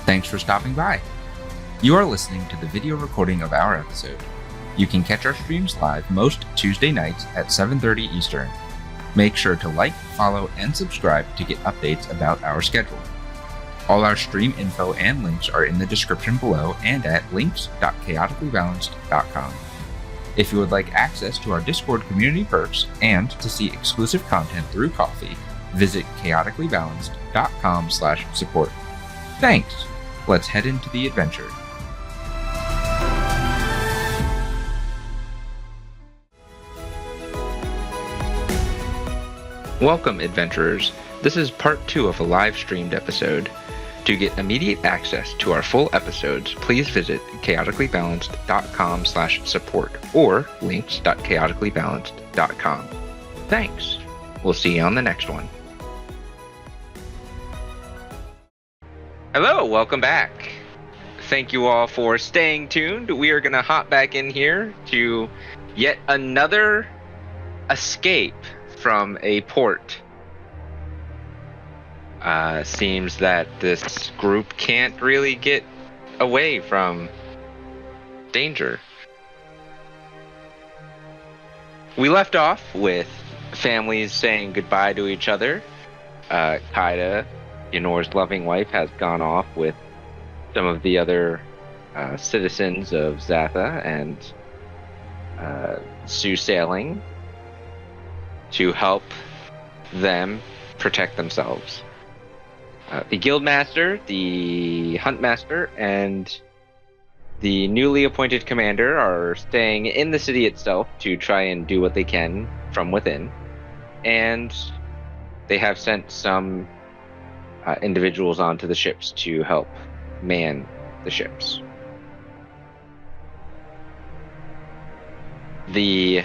Thanks for stopping by. You are listening to the video recording of our episode. You can catch our streams live most Tuesday nights at 7:30 Eastern. Make sure to like, follow, and subscribe to get updates about our schedule. All our stream info and links are in the description below and at links.chaoticallybalanced.com. If you would like access to our Discord community perks and to see exclusive content through Coffee, visit chaoticallybalanced.com/support. Thanks! Let's head into the adventure. Welcome, adventurers. This is part 2 of a live-streamed episode. To get immediate access to our full episodes, please visit chaoticallybalanced.com/support or links.chaoticallybalanced.com. Thanks. We'll see you on the next one. Hello, welcome back. Thank you all for staying tuned. We are going to hop back in here to yet another escape from a port. Seems that this group can't really get away from danger. We left off with families saying goodbye to each other. Kaida, Ynor's loving wife, has gone off with some of the other citizens of Zatha and Sioux Sailing to help them protect themselves. The Guildmaster, the Huntmaster, and the newly appointed commander are staying in the city itself to try and do what they can from within. And they have sent some individuals onto the ships to help man the ships. The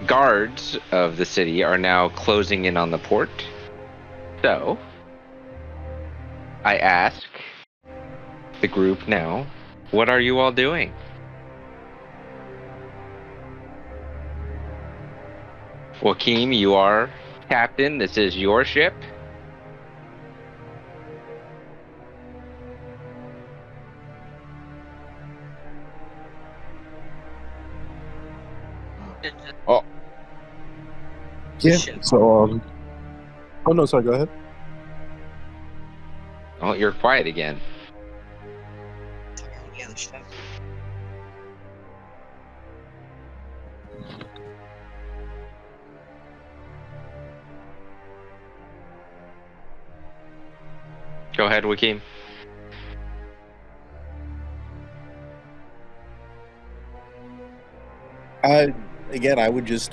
guards of the city are now closing in on the port. So, I ask the group now, what are you all doing? Joaquim, you are captain. This is your ship. Oh. Yeah, so, oh no, sorry, go ahead. Oh, you're quiet again. Go ahead, Joaquim. I would just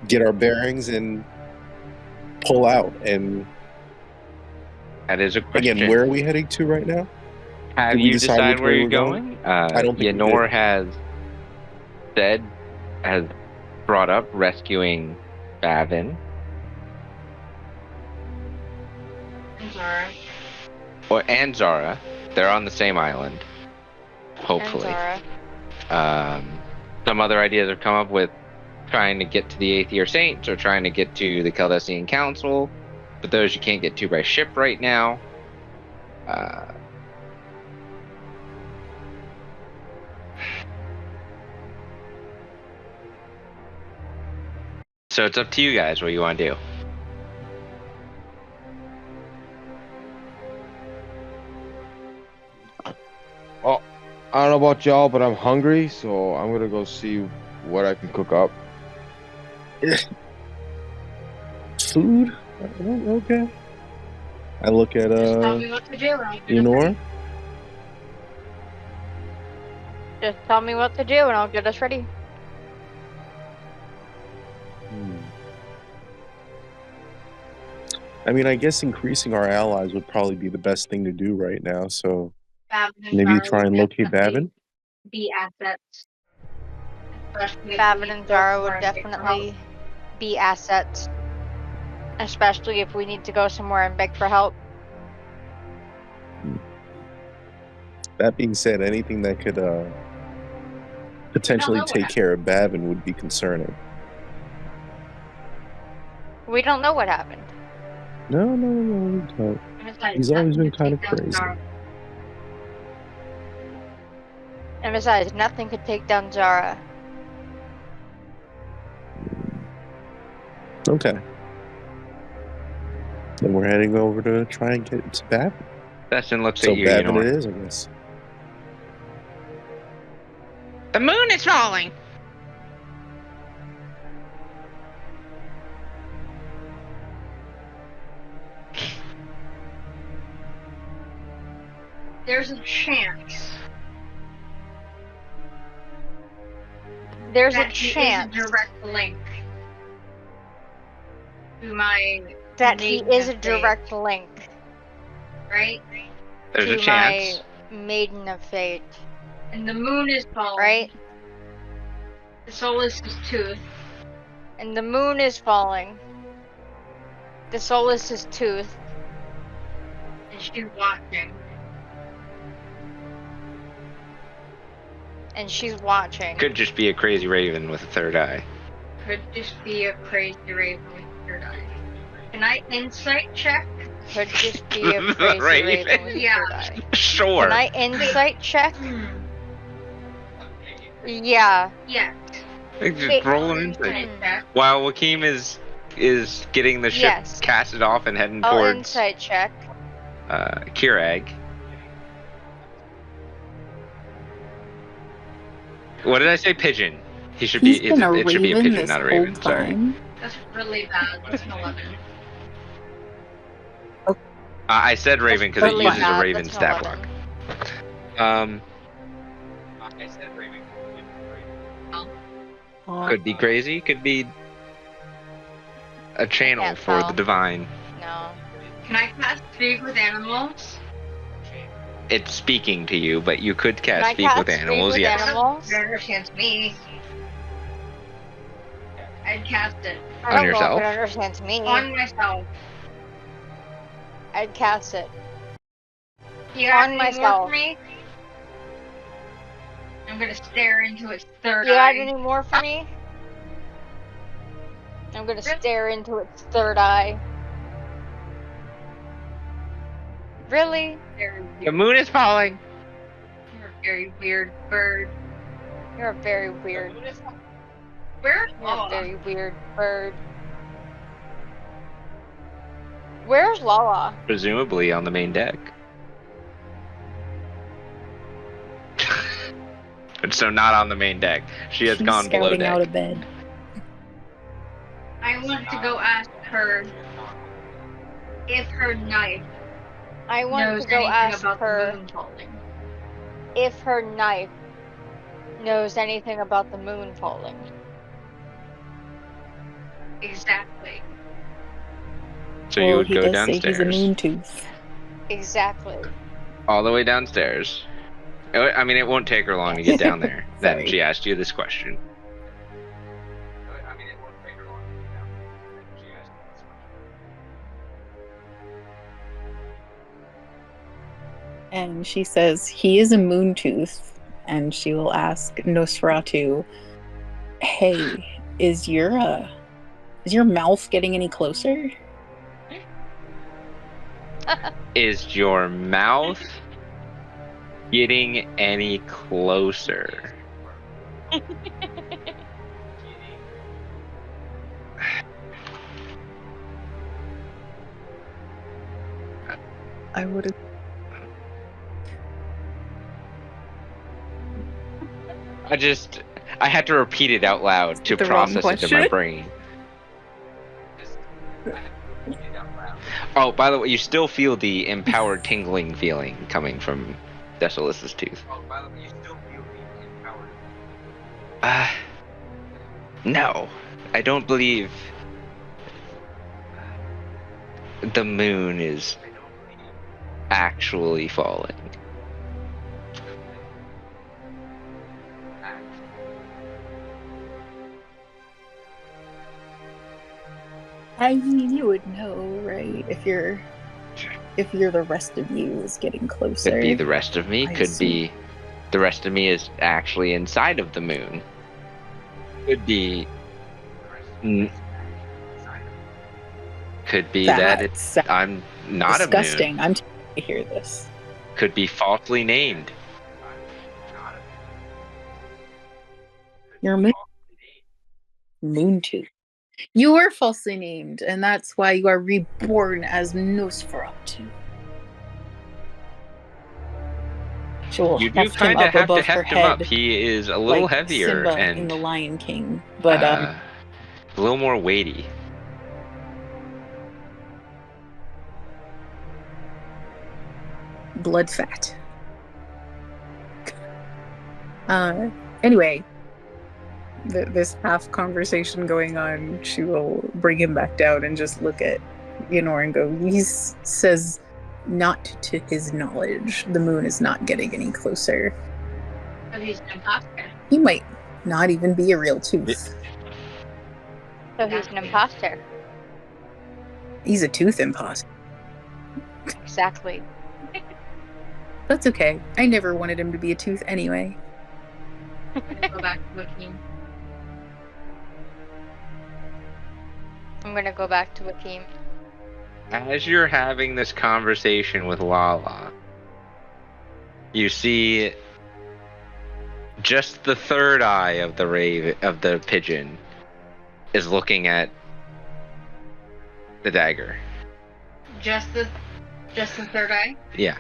get our bearings and pull out. And that is a question. Again, where are we heading to right now? Have you decided where you're going? I don't think Ynor has brought up rescuing Bavin. And Zara. They're on the same island. Hopefully. Some other ideas have come up with trying to get to the Aether Saints or trying to get to the Caldesian Council, but those you can't get to by ship right now. So it's up to you guys what you want to do. Well, I don't know about y'all, but I'm hungry, so I'm gonna go see what I can cook up. Food? Okay. I look at Ynor. Just tell me what to do and I'll get us ready. I mean, I guess increasing our allies would probably be the best thing to do right now, so maybe try and locate Bavin? Be assets. Bavin and Zara would definitely be assets. Especially if we need to go somewhere and beg for help. That being said, anything that could potentially take care of Bavin would be concerning. We don't know what happened. No, we don't. Besides, He's always nothing been could kind of take down crazy. Zara. And besides, nothing could take down Zara. Okay. Then we're heading over to try and get to Babin. Destin looks So at you, Babin Eonor. it is, I guess. The moon is falling! There's a chance. There's a that he chance is a direct link to my that he maiden is a of faith, direct link right? There's to a chance. my maiden of fate, And the moon is falling. right? The Solus' tooth. And the moon is falling. The Solus' tooth. And she's watching. And she's watching. Could just be a crazy raven with a third eye. Could just be a crazy raven with third eye. Can I insight check? Could just be a crazy Raven. raven with a Yeah. third eye. Sure. Can I insight check? Yeah. Yes. Just Wait. roll an insight. Insight check. While Wakim is getting the ship Yes. casted off and heading I'll towards insight check. Kirag. What did I say? Pigeon. He should He's be. been a It should be a raven pigeon, this not a whole raven. Sorry. time. That's really bad. That's an 11. I said raven because it Totally uses a bad. raven That's stat an block. I said raven. Could be crazy. Could be a channel Can't for tell. the divine. No. Can I cast Speak with Animals? It's speaking to you, but you could Can cast I speak cast with Speak animals. with Yes. Animals? That understands me. I'd cast it. I On don't yourself? know if it understands me. On myself. I'd cast it. You got On any myself. more for me? I'm gonna stare into its third You eye. got any more for me? I'm gonna stare into its third eye. Really? Very The weird. moon is falling. You're a very weird bird. You're a very weird. Where's You're a Lala? very weird bird. Where's Lala? Presumably on the main deck. So not on the main deck. She has She's gone below scouting deck. out of bed. I want to go ask her if her knife I want knows to go anything ask about the her moon falling. if her knife knows anything about the moon falling. Exactly. So you Well, would he go does downstairs. say he's a moon tooth. Exactly. All the way downstairs. I mean, it won't take her long to get down there. Then Sorry. she asked you this question. And she says he is a moon tooth, and she will ask Nosferatu, "Hey, is your mouth getting any closer?" Is your mouth getting any closer? I would have. I had to repeat it out loud to The wrong process it in my question. brain. Oh, by the way, you still feel the empowered tingling feeling coming from Decilus's tooth. No, I don't believe the moon is actually falling. I mean, you would know, right? If you're the rest of you is getting closer. Could be the rest of me. I Could see. be the rest of me is actually inside of the moon. Could be. Could be that I'm not disgusting. a moon. I'm to hear this. Could be falsely named. You're a moon tooth. You were falsely named, and that's why you are reborn as Nosferatu. You do kind of have to heft him up. He is a little like heavier Simba and in The Lion King, but a little more weighty. blood fat. Anyway, this half conversation going on, she will bring him back down and just look at Ynor and go, he says, not to his knowledge, the moon is not getting any closer. So he's an imposter. He might not even be a real tooth. So he's an imposter. He's a tooth imposter. Exactly. That's okay. I never wanted him to be a tooth anyway. Go back to Wakim. I'm gonna go back to Wakim. As you're having this conversation with Lala, you see just the third eye of the pigeon is looking at the dagger. Just the third eye? Yeah.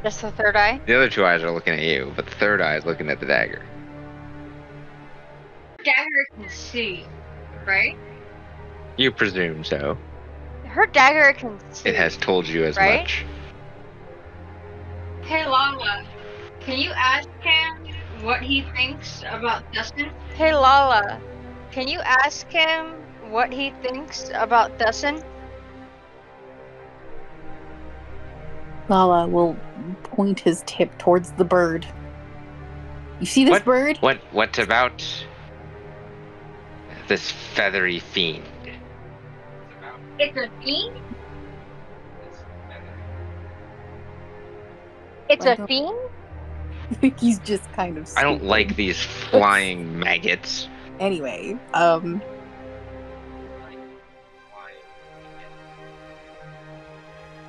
Just the third eye? The other two eyes are looking at you, but the third eye is looking at the dagger. Dagger can see, right? You presume so. Her dagger can see. It has told you as right? much. Hey Lala, can you ask him what he thinks about Dustin? Hey Lala, can you ask him what he thinks about Dustin? Lala will point his tip towards the bird. You see this bird? What about this feathery fiend? It's a fiend? It's a fiend? He's just kind of stupid. I don't like these flying maggots. Anyway,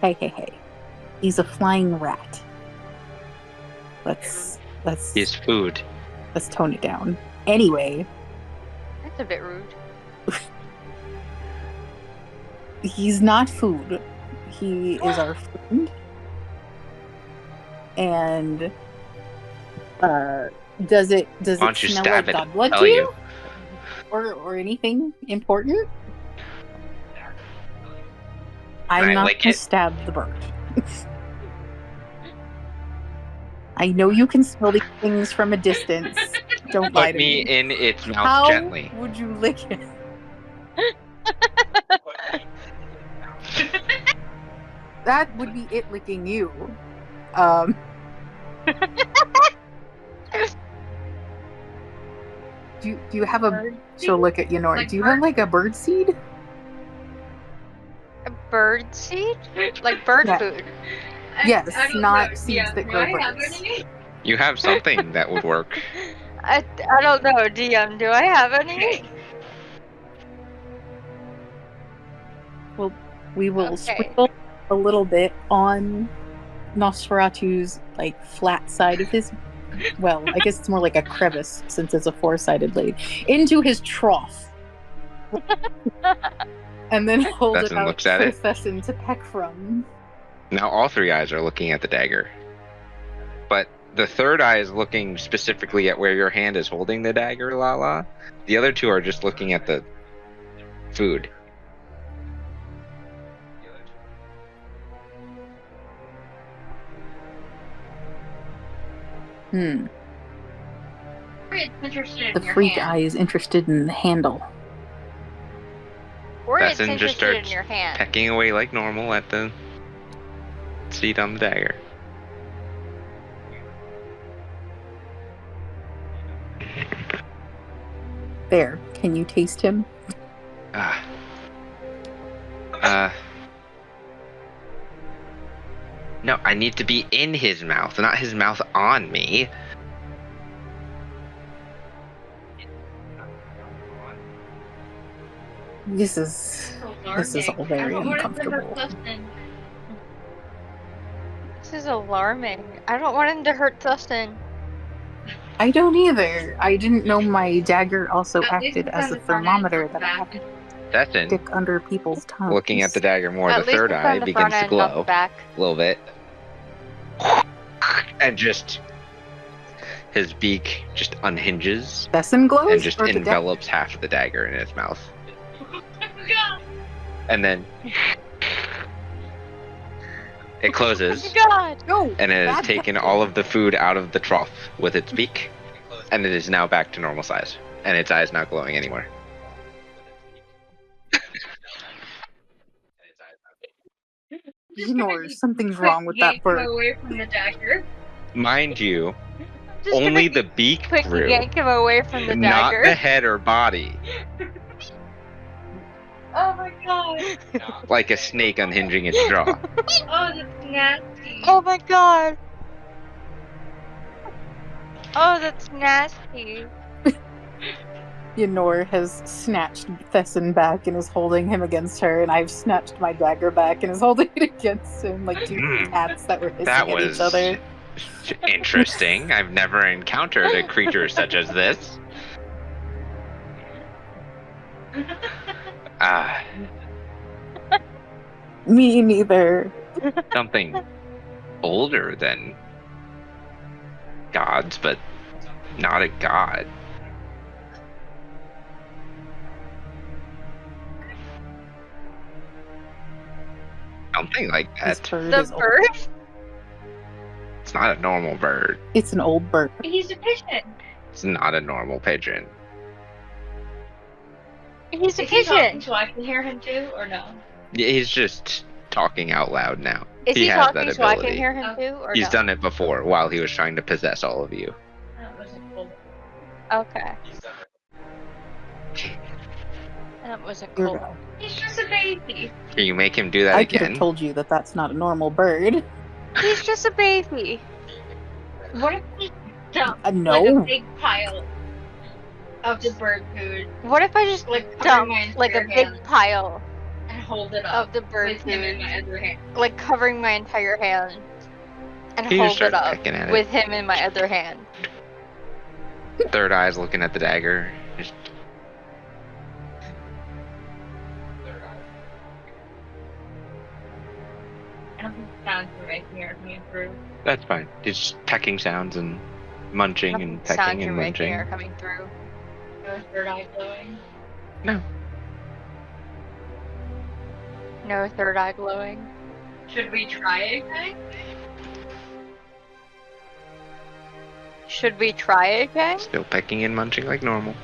Hey. He's a flying rat. Let's He's food. Let's tone it down. Anyway. That's a bit rude. He's not food. He is our friend. And does it smell like god blood to you? Or anything important? I'm not gonna stab the bird. I know you can smell these things from a distance. Don't lie to me. Put me in its mouth gently. How would you lick it? That would be it licking you. Do you have a... She'll look at Ynor. Like do you have like a bird seed? A bird seed? Like bird food? Yes, not seeds that grow birds. You have something that would work. I don't know, DM. Do I have any? Well, we will sprinkle a little bit on Nosferatu's like flat side of his... Well, I guess it's more like a crevice since it's a four-sided blade. Into his trough. And then hold it out for Thesson to peck from. Now all three eyes are looking at the dagger. But the third eye is looking specifically at where your hand is holding the dagger, Lala. The other two are just looking at the food. The freak eye is interested in the handle. Or it's Thesson just interested starts in your hand. pecking away like normal at the seat on the dagger. There. Can you taste him? No, I need to be in his mouth, not his mouth on me. This is all very uncomfortable. This is alarming. I don't want him to hurt Thustin. I don't either. I didn't know my dagger also acted as a thermometer that I have to Thesson, stick under people's tongues. looking at the dagger more, At the least third it's on eye the begins front to end, not glow the back. a little bit. And just his beak just unhinges Thesson glows? and just or the envelops half of the dagger in its mouth. And then it closes, God! No! and it has bad taken Thesson. all of the food out of the trough with its beak, and it is now back to normal size, and its eye is not glowing anymore. Ignore, something's wrong with that bird. Away from the dagger. Mind you, Just only gonna the beak quick grew, yank him away from the not dagger. the head or body, Oh my god. like a snake unhinging its jaw. Oh, that's nasty. Oh my god! Oh, that's nasty. Yenor has snatched Thesson back and is holding him against her, and I've snatched my dagger back and is holding it against him like two cats that were hissing That at was each other. interesting. I've never encountered a creature such as this. Ah, Me neither. something older than gods, but not a god. Something like This that. bird The is old. bird? It's not a normal bird. It's an old bird. He's a pigeon. It's not a normal pigeon. He's a Is he talking pigeon. so I can hear him too, or no? Yeah, he's just talking out loud now. Is he has talking that so I ability. can hear him too, or He's no? done it before while he was trying to possess all of you. That wasn't cool. Okay. That wasn't You're cool. He's just a baby. Can you make him do that I could again? have told you that that's not a normal bird. He's just a baby. What if we dump No. like a big pile of the bird food What if I just Like, cover dump my like a entire big hand. pile and hold it up of the bird with him in food, my other hand? like covering my entire hand, and He just hold it started up pecking at it. with him in my other hand? Third eye's looking at the dagger. Just... I don't think the sounds are right here coming through. That's fine. It's just pecking sounds and munching and Sounds pecking you're and making munching. are coming through. No third eye glowing. No. No third eye glowing. Should we try again? Should we try again? Still pecking and munching like normal.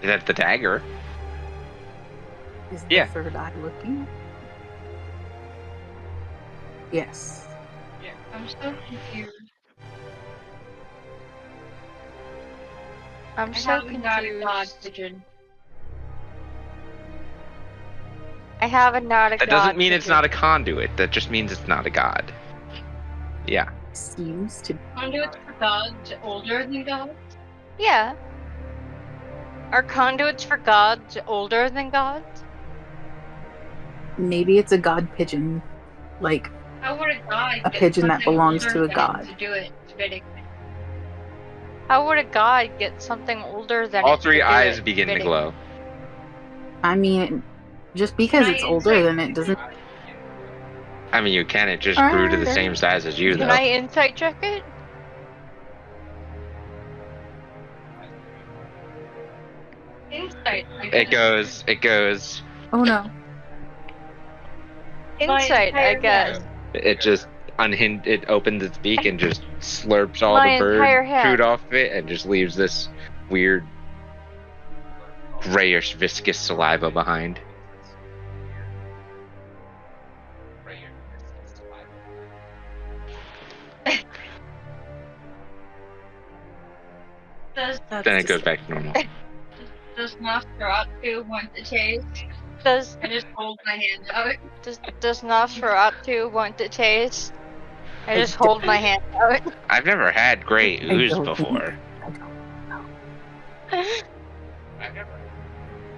Is that the dagger? Is Yeah. the third eye looking? Yes. I'm so confused. I'm I so have not a god confused. pigeon. I have a not a That god doesn't mean it's pigeon. not a conduit. That just means it's not a god. Yeah. Seems to Conduits for gods older than gods? Yeah. Are conduits for gods older than gods? maybe it's a god pigeon. Like How would a god A get pigeon that something belongs older to a than god. to do it fitting? How would a god get something older than All it three to do eyes it begin to fitting? glow. I mean, just because Can it's I older, insight then it doesn't. I mean, you can. It just grew to the same size as you, Can though. I insight check it? Insight. I It guess. goes. Oh no! Insight, I entire guess. It just it opens its beak and just slurps all My the bird entire head. food off of it and just leaves this weird grayish viscous saliva behind. Does Then it goes back to normal. does Nosferatu want to taste? Does I just hold my hand out. Does Nosferatu want to taste? I just hold my hand out. I've never had gray I ooze don't before. I don't know.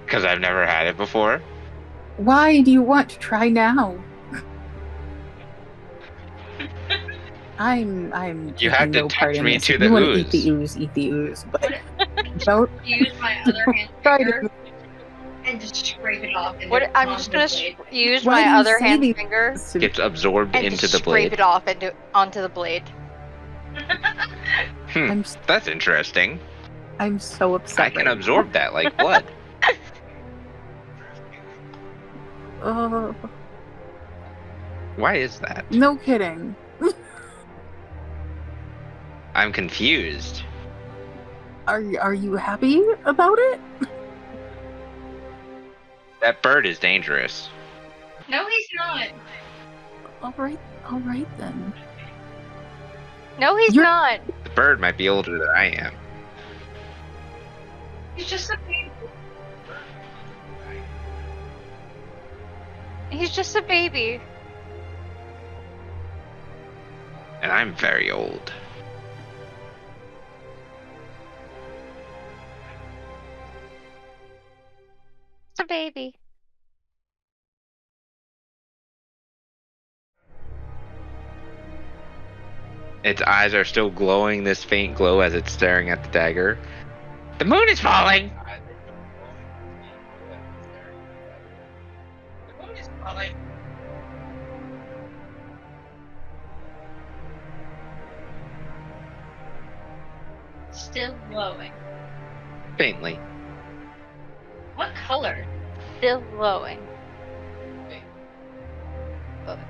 Because I've never had it before. Why do you want to try now? I'm You taking have to no part touch in me this. to If the you want to ooze. eat the ooze, but don't Use my other hand try to. finger and just scrape it off. What? I'm just gonna use Why my do you other say hand these finger things to me? Gets absorbed and into just the scrape blade. it off onto the blade. I'm That's interesting. I'm so upset. I can right absorb that like blood. now. Why is that? No kidding. I'm confused. Are you happy about it? That bird is dangerous. No, he's not. All right then. No, he's You're- not. The bird might be older than I am. He's just a baby. He's just a baby. And I'm very old. It's a baby. Its eyes are still glowing this faint glow as it's staring at the dagger. The moon is falling! The moon is falling. Still glowing. Faintly. What color? Still glowing.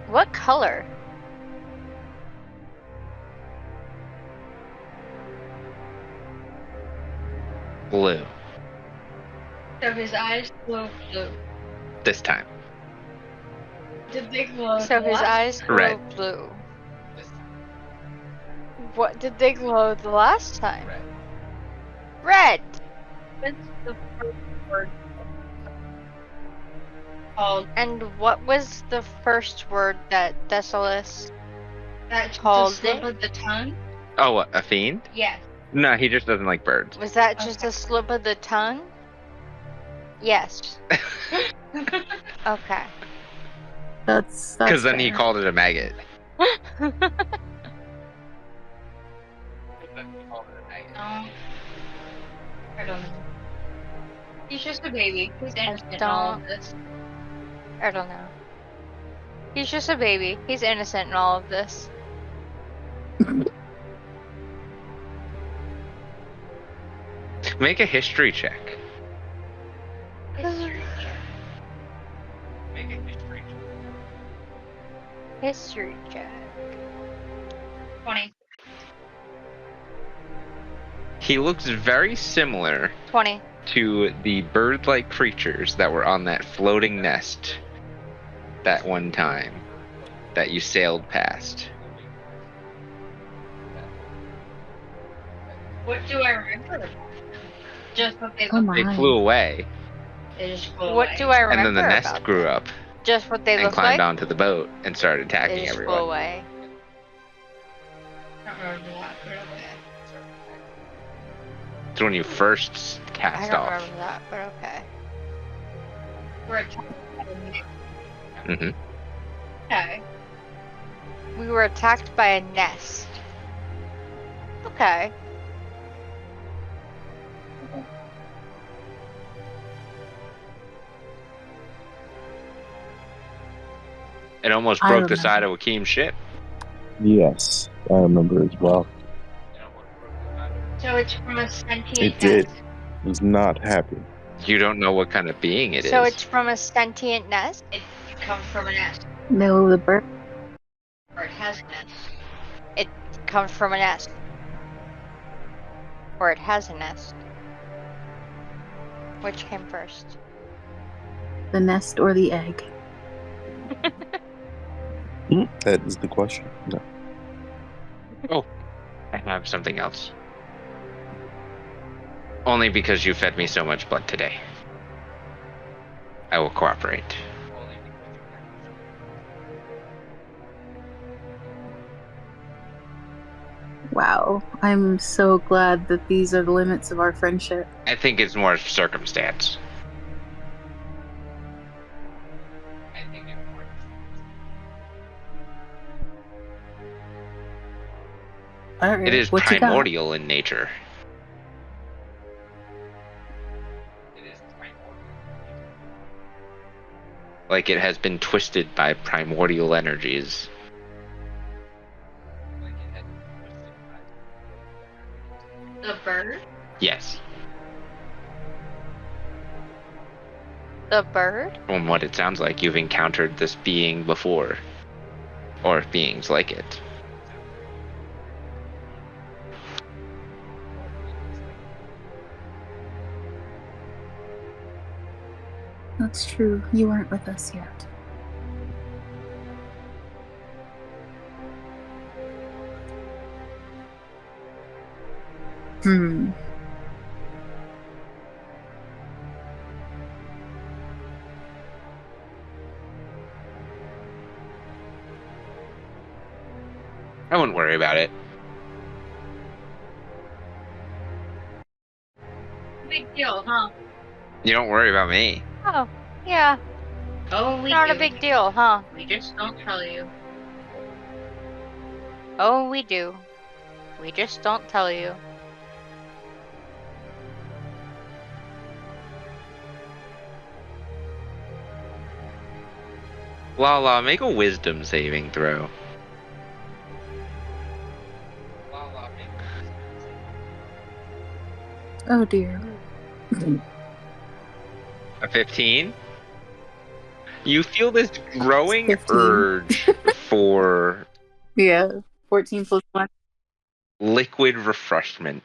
What color? Blue. So his eyes glow blue. This time. Did they glow? So his eyes glow Red. blue. What did they glow the last time? Red. What's the first word called? And what was the first word that Thessalis That's called the slip it? of the tongue? Oh, what, a fiend? Yes. No, he just doesn't like birds. Was that just Okay. a slip of the tongue? Yes. Okay. That's Because then he fair. called it a maggot. No. I don't know. He's just a baby. He's innocent in don't- all of this. I don't know. He's just a baby. He's innocent in all of this. Make a history check. Make a history check. History check. 20. He looks very similar 20. to the bird-like creatures that were on that floating nest that one time that you sailed past. What do I remember? Just what they Oh look my. They flew away, They just flew What away. do I and remember then the nest about grew them? up Just what they and look climbed like? onto the boat and started They attacking just flew everyone. away. I don't remember that, but okay. It's when you first I cast don't off. remember that, but okay. We're attacked by the nest. hmm Okay. We were attacked by a nest. Okay. It almost I broke the remember. side of Wakim's ship. Yes, I remember as well. So it's from a sentient It did. nest. Was not happy. You don't know what kind of being it is. So it's from a sentient nest? It comes from a nest. No, the bird. Or it has a nest. It comes from a nest. Or it has a nest. Which came first? The nest or the egg? That is the question. No. I have something else. Only because you fed me so much blood today. I will cooperate. Wow. I'm so glad that these are the limits of our friendship. I think it's more circumstance. Alright, It is what you got? primordial in nature. Like it has been twisted by primordial energies. The bird? Yes. The bird? From what it sounds like, you've encountered this being before. Or beings like it. That's true. You weren't with us yet. I wouldn't worry about it. Big deal, huh? You don't worry about me. Oh, yeah. Oh, we Not do. a big deal, huh? We just don't tell you. Oh, we do. We just don't tell you. Lala, make a wisdom saving throw. Oh dear. A 15? You feel this growing 15. urge for Yeah. 14 plus 1. liquid refreshment.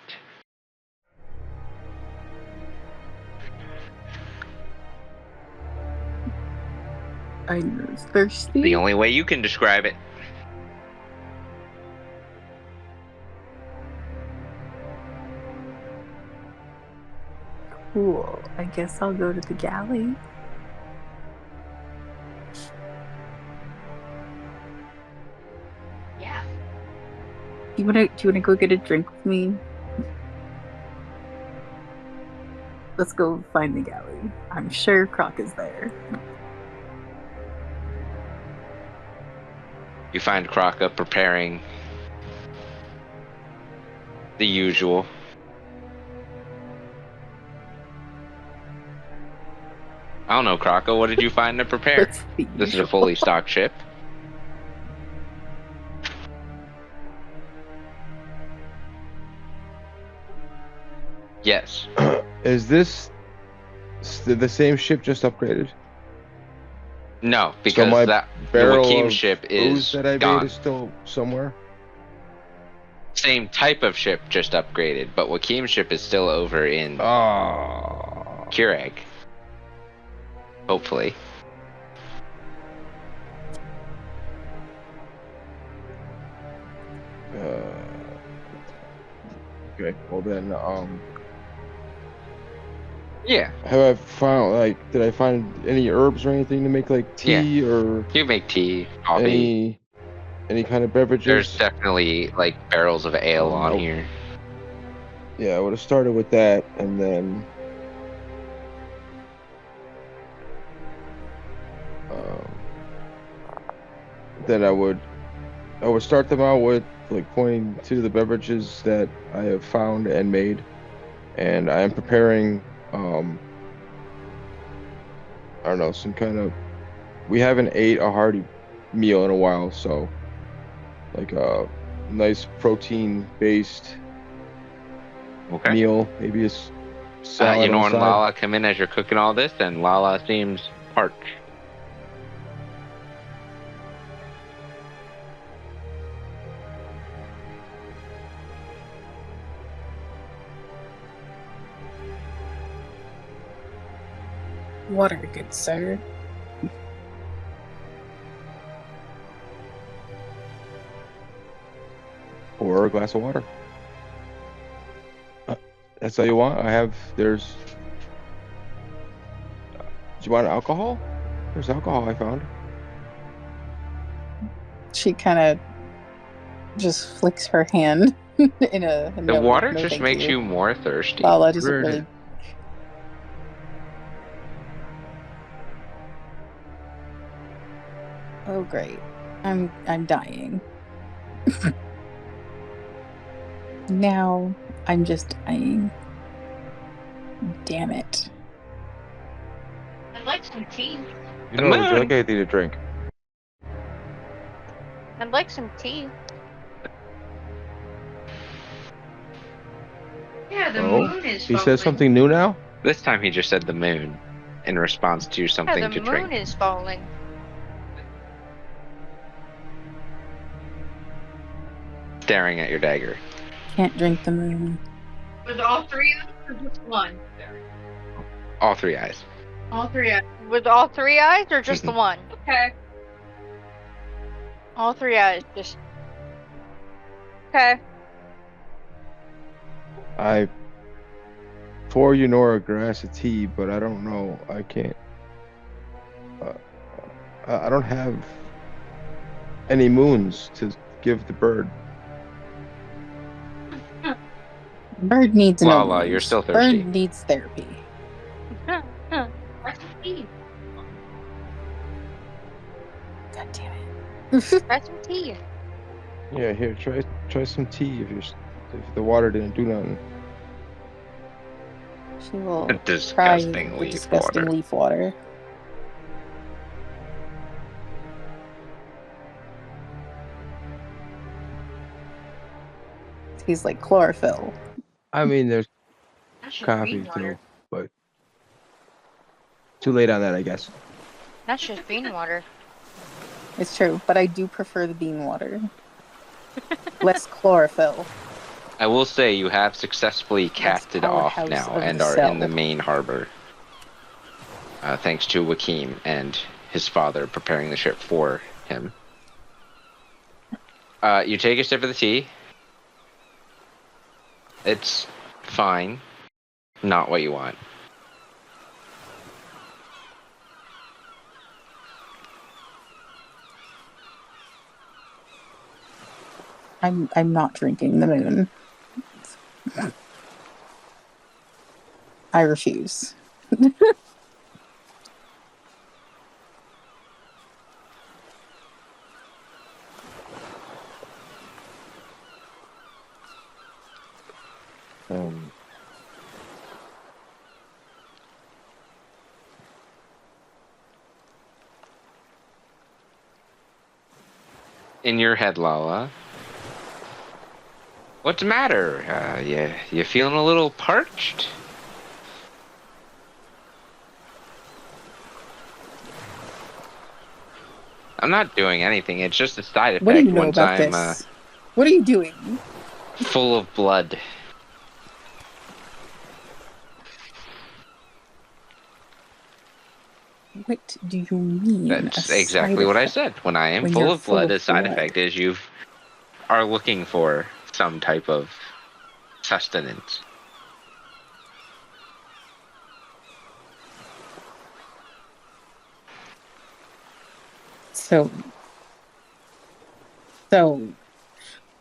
I'm thirsty. The only way you can describe it. Cool. I guess I'll go to the galley. Yeah. Do you wanna go get a drink with me? Let's go find the galley. I'm sure Croc is there. You find Kraka preparing the usual. I don't know, Kraka, what did you find to prepare? That's the This is a usual. fully stocked ship. Yes. Is this the same ship just upgraded? No, because my the barrel Wakim of ship booze is that I gone. made is still somewhere. Same type of ship, just upgraded, but Wakim's ship is still over in Ah. Keurig. Hopefully. Okay. Well then, Yeah. have I found did I find any herbs or anything to make like tea or You make tea, coffee. any kind of beverages? There's definitely like barrels of ale on Nope. here. Yeah, I would have started with that, and then I would start them out with like pointing to the beverages that I have found and made, and I am preparing I don't know, some kind of, we haven't ate a hearty meal in a while, so like a nice protein based Okay. meal, maybe a salad. You know on when the side. Lala come in as you're cooking all this, and Lala seems parched. Water, good sir. Or a glass of water. That's all you want? There's... Do you want alcohol? There's alcohol I found. She kind of just flicks her hand In a The no, water no, just thank makes you more thirsty. Lala doesn't really. Oh great, I'm dying. Now I'm just dying. Damn it. I'd like some tea. You know, would you like anything to drink? I'd like some tea. Yeah, the Oh, moon is he falling. says something new now? This time he just said the moon in response to something Yeah, to the drink. moon is falling. Staring at your dagger. Can't drink the moon. Was all three of them or just one? All three eyes. All three of them. With all three eyes or just the one? Okay. All three eyes, just. Okay. I pour Eunora a glass of tea, but I don't know. I can't. I don't have any moons to give the bird. Bird needs no Lala, moons. you're still thirsty. Bird needs therapy. Where's the tea? God damn it. Try some tea. Yeah, here, try some tea if the water didn't do nothing. She will Disgusting try the leaf disgusting water. leaf water. He's like chlorophyll. I mean, there's That's just coffee bean water. too, but too late on that, I guess. That's just bean water. It's true, but I do prefer the bean water. Less chlorophyll. I will say you have successfully casted off powerhouse now of and the are cell. in the main harbor. Thanks to Wakim and his father preparing the ship for him. You take a sip of the tea. It's fine. Not what you want. I'm not drinking the moon. I refuse. In your head, Lala. What's the matter? You feeling a little parched? I'm not doing anything. It's just a side effect What do you know once about I'm this? What are you doing? full of blood. What do you mean? That's a exactly side what I effect? said. When I am When full you're of blood, full a of side blood. effect is you are looking for some type of sustenance. So,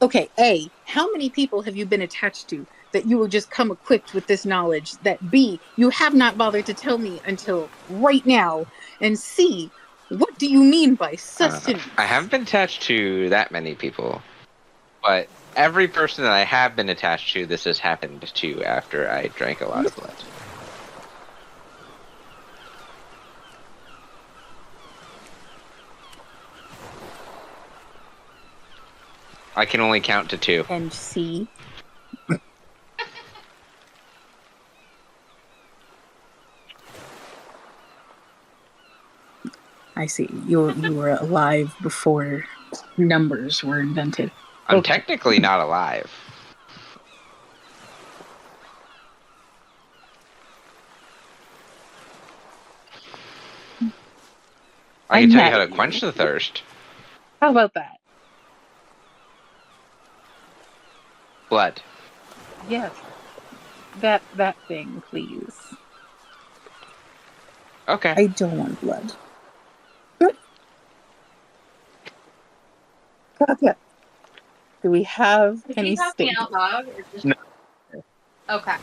okay, A, how many people have you been attached to that you will just come equipped with this knowledge that B, you have not bothered to tell me until right now, and C, what do you mean by sustenance? I haven't been attached to that many people, but every person that I have been attached to, this has happened to after I drank a lot of blood. I can only count to 2. And C. I see. You were alive before numbers were invented. I'm Okay. technically not alive. I can I'm tell you mad how to at you. quench the thirst. How about that? Blood. Yes. That thing, please. Okay. I don't want blood. God, yeah. Do we have Is any he talking steak? out loud or just? No. Okay.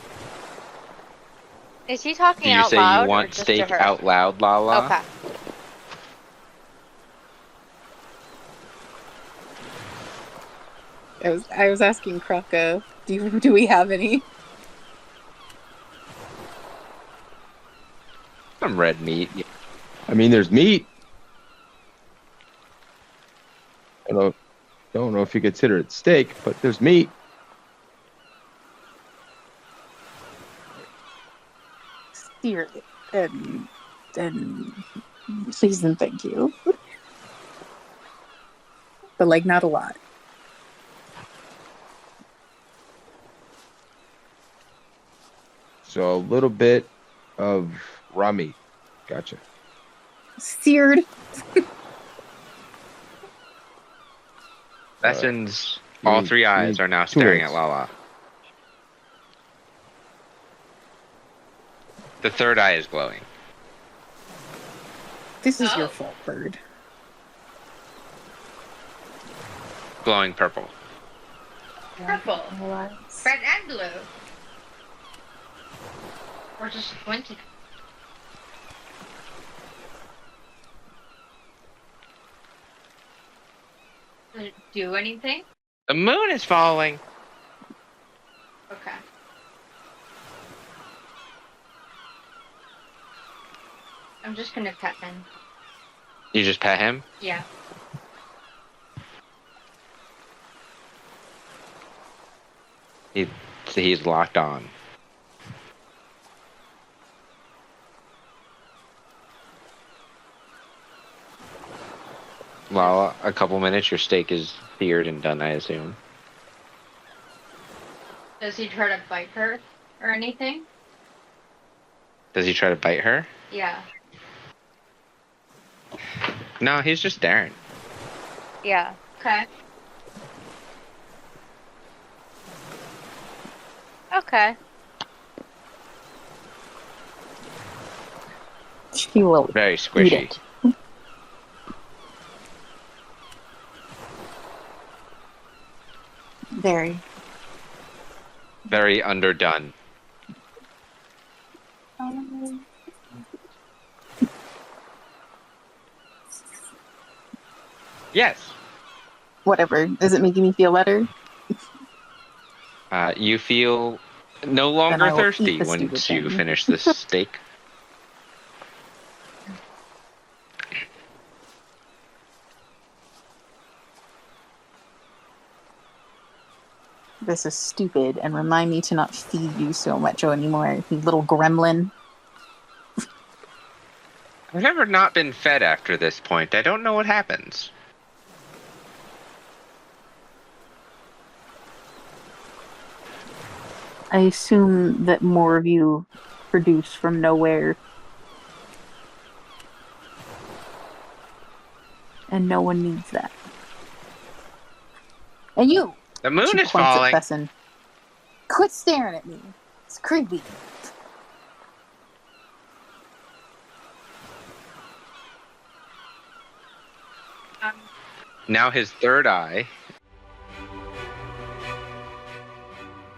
Is he talking Do you out say loud you or want just to steak her? out loud, Lala? Okay. I was asking Kraka, do we have any? Some red meat. I mean, there's meat. I don't know if you consider it steak, but there's meat. Steer and please and thank you. But like not a lot. So a little bit of raw meat. Gotcha. Seared. Bastion's you all need- three you eyes need are now 2 staring minutes. at Lala. The third eye is glowing. This is your Oh. fault, Bird. Glowing purple. Purple. Red and blue. Or just squinting. Does it do anything? The moon is falling. Okay. I'm just gonna pet him. You just pet him? Yeah. He's locked on. Lala, a couple minutes, your steak is seared and done, I assume. Does he try to bite her or anything? Does he try to bite her? Yeah. No, he's just staring. Yeah. Okay. Okay. She will Very eat squishy. it. Very. Very underdone. Yes. Whatever. Is it making me feel better? You feel no I longer will thirsty eat the once stupid you thing. finish this steak. This is stupid and remind me to not feed you so much anymore, you little gremlin. I've never not been fed after this point. I don't know what happens. I assume that more of you produce from nowhere. And no one needs that. And you! The moon She is points at falling. Fessin. Quit staring at me. It's creepy. Now his third eye.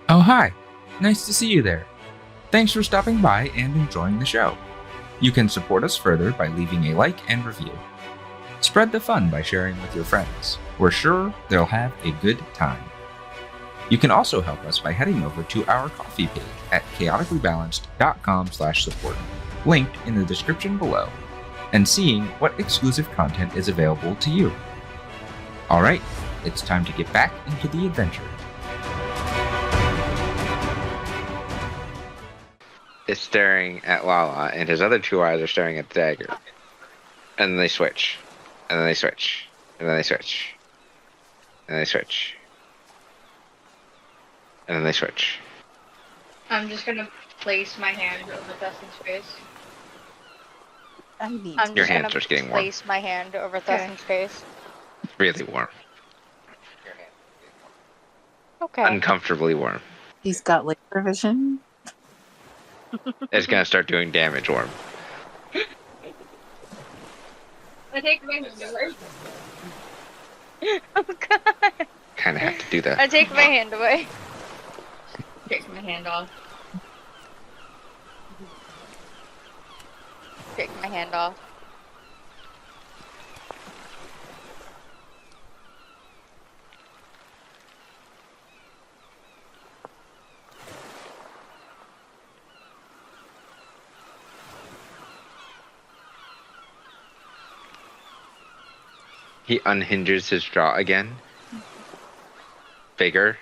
Oh, hi. Nice to see you there. Thanks for stopping by and enjoying the show. You can support us further by leaving a like and review. Spread the fun by sharing with your friends. We're sure they'll have a good time. You can also help us by heading over to our coffee page at chaoticallybalanced.com/support, linked in the description below, and seeing what exclusive content is available to you. Alright, it's time to get back into the adventure. Is staring at Lala, and his other two eyes are staring at the dagger. And then they switch. And then they switch. And then they switch. And they switch. And then they switch. I'm just gonna place my hand over Dustin's face. I need I'm Your just hands gonna are getting warm. place my hand over Okay. Thustin's face. Really warm. Okay. Uncomfortably warm. He's got laser vision. It's gonna start doing damage warm. I take my hand over. Oh god. Kinda have to do that. I take my hand away. Take my hand off. Take my hand off. He unhinges his jaw again. Bigger.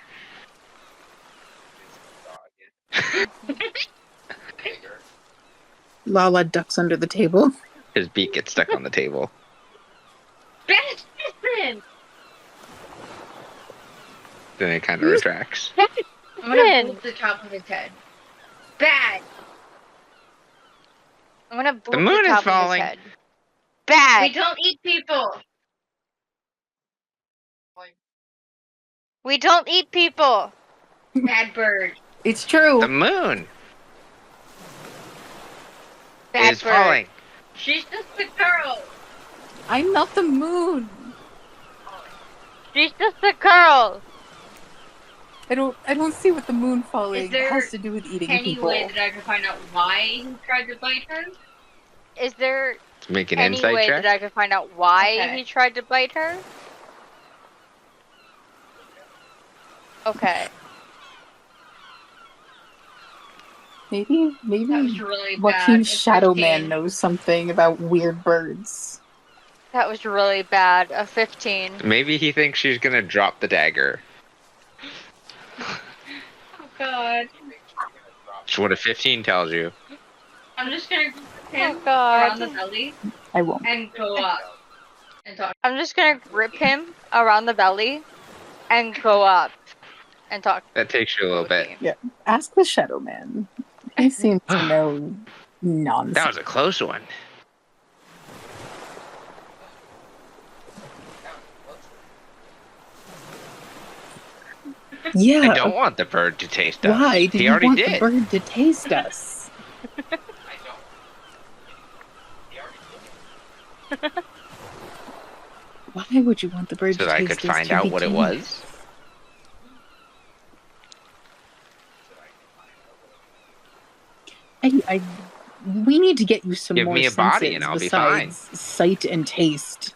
Lala ducks under the table. His beak gets stuck on the table. Listen! Then it kind of retracts. I'm gonna boop the top of his head. Bad! I'm gonna boop The moon is top falling. Of his head. Bad. We don't eat people! We don't eat people. Bad bird. It's true. The moon Bad is bird. falling. She's just a girl! I'm not the moon. She's just a girl. I don't see what the moon falling Is there has to do with eating Any people. way that I can find out why he tried to bite her? Is there Make an any insight way check. that I can find out why Okay. he tried to bite her? Okay. Maybe That was really bad. Joaquin It's Shadow Man 15. knows something about weird birds. That was really bad. A 15. Maybe he thinks she's gonna drop the dagger. Oh god. It's what a 15 tells you. I'm just gonna grip him Oh, God. around the belly I won't. and go up and talk. I'm just gonna grip him around the belly and go up and talk. That takes you a little bit. Ask the Shadow Man. He seems to know nonsense. That was a close one. Yeah. I don't want the bird to taste us. Why did He you already want did. the bird to taste us? Why would you want the bird So to that I taste could us find to out what it begin was. with? We need to get you some Give more me a body senses and I'll be fine. besides sight and taste.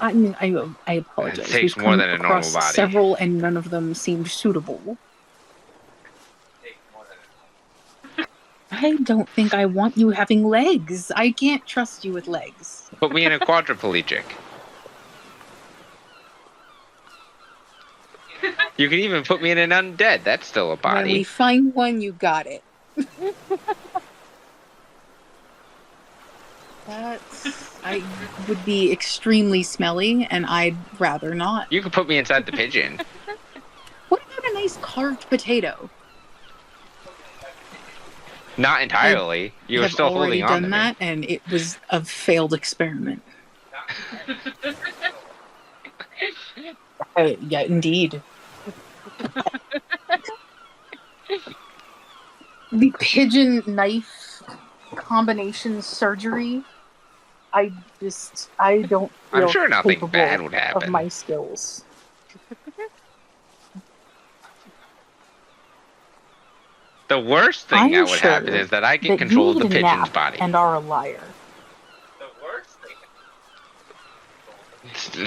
I mean, I apologize. It takes We've more come than a normal across body. several, and none of them seemed suitable. I don't think I want you having legs. I can't trust you with legs. Put me in a quadriplegic. You can even put me in an undead. That's still a When we body. find one, you got it. I would be extremely smelly, and I'd rather not. You can put me inside the pigeon. What about a nice carved potato? Not entirely. You were have still already holding on to done me. that, and it was a failed experiment. Yeah, indeed. The pigeon knife combination surgery. I don't feel I'm sure nothing capable bad would of happen. my skills. The worst thing I'm that would sure happen is that I get that control you of the need a pigeon's nap body. and are a liar.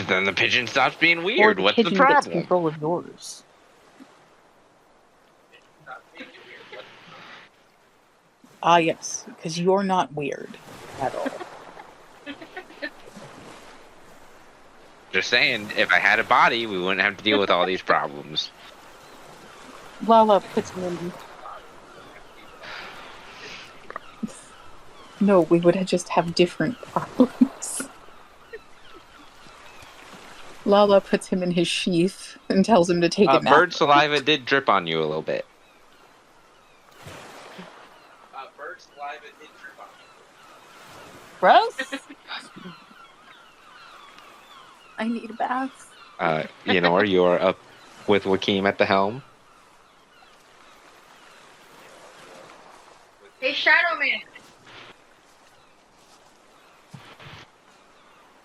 Then the pigeon stops being Or weird. the What's the pigeon gets problem? control of yours. Ah, yes, because you're not weird at all. Just saying, if I had a body, we wouldn't have to deal with all these problems. Lala puts me in. No, we would just have different problems. Lala puts him in his sheath and tells him to take a nap. Bird saliva did drip on you a little bit. Bird saliva did drip on you. Gross. I need a bath. Yenor, you are up with Wakeem at the helm. Hey, Shadow Man.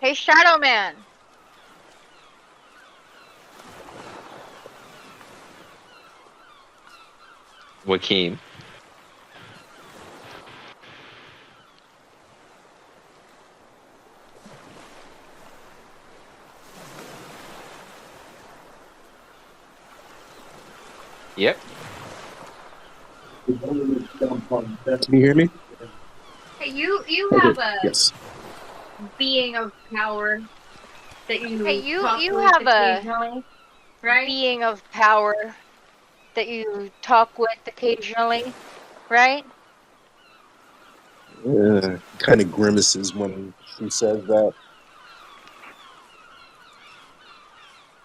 Hey, Shadow Man. Joaquin. Yep. Can you hear me? Hey, you Okay. have a Yes. being of power that you Hey, you talk you with have a occasionally, right? being of power that you talk with occasionally, right? Kind of grimaces when she says that.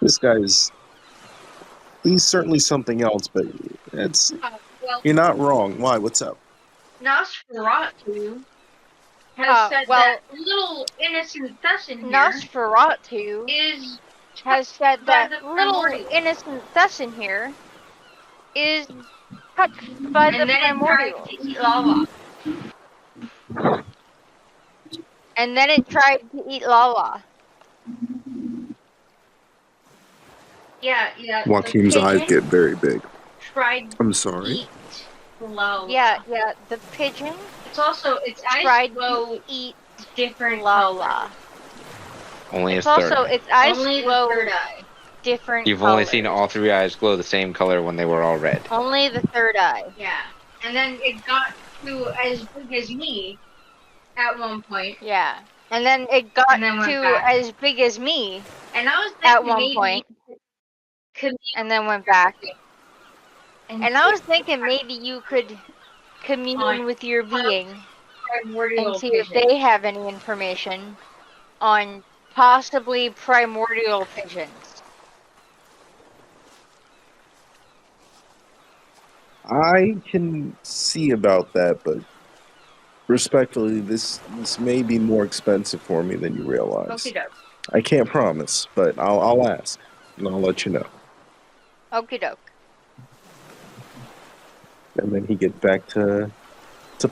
This guy's he's certainly something else, but it's Well, you're not wrong. Why? What's up? Nosferatu has said well, that little innocent Thesson here Nosferatu is has said by that the little primordial. innocent Thesson here is touched by And the then it tried primordial. to eat lava. And then it tried to eat lava. Yeah. Joaquin's the eyes pigeon get very big. tried I'm to sorry. eat lava. Yeah, the pigeon It's also its eyes tried glow to eat different colors. lava. Only It's his third also eye. its eyes Only the glow third eye. different You've colors. only seen all three eyes glow the same color when they were all red. Only the third eye. Yeah. And then it got to as big as me at one point. Yeah. And then it got And then went to back. as big as me And I was at thinking one maybe point, could and then went back. and I was thinking maybe you could commune with your being primordial and see if pigeon. they have any information on possibly primordial pigeons. I can see about that, but respectfully, this may be more expensive for me than you realize. Okie doke. I can't promise, but I'll ask and I'll let you know. Okie doke. And then he gets back to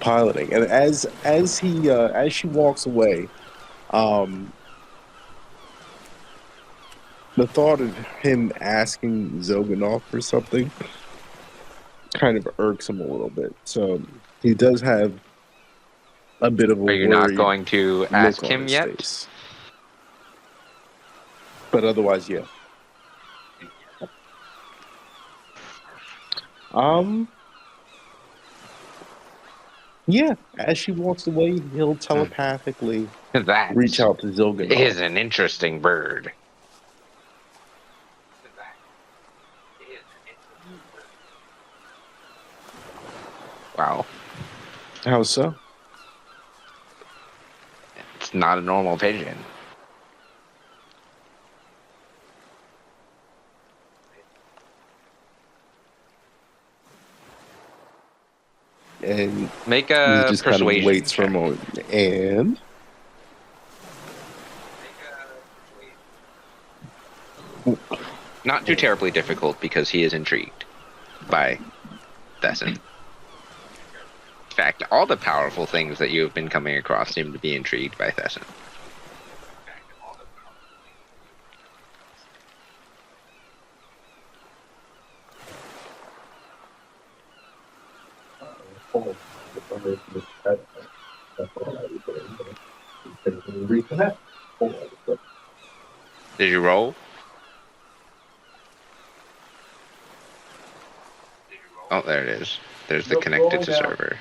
piloting, and as she walks away, the thought of him asking Zoganov for something kind of irks him a little bit. So he does have a bit of a Are you not worried going to look ask on him his yet? face. But otherwise, yeah. Yeah, as she walks away, he'll telepathically That reach out to Zoganov. is an interesting bird. Wow. How so? It's not a normal pigeon. And Make he a just kind of persuasion waits for a check. moment. And Not too terribly difficult because he is intrigued by Thesson. In fact, all the powerful things that you have been coming across seem to be intrigued by Thesson. Did you roll? Oh, there it is. There's the connected to server.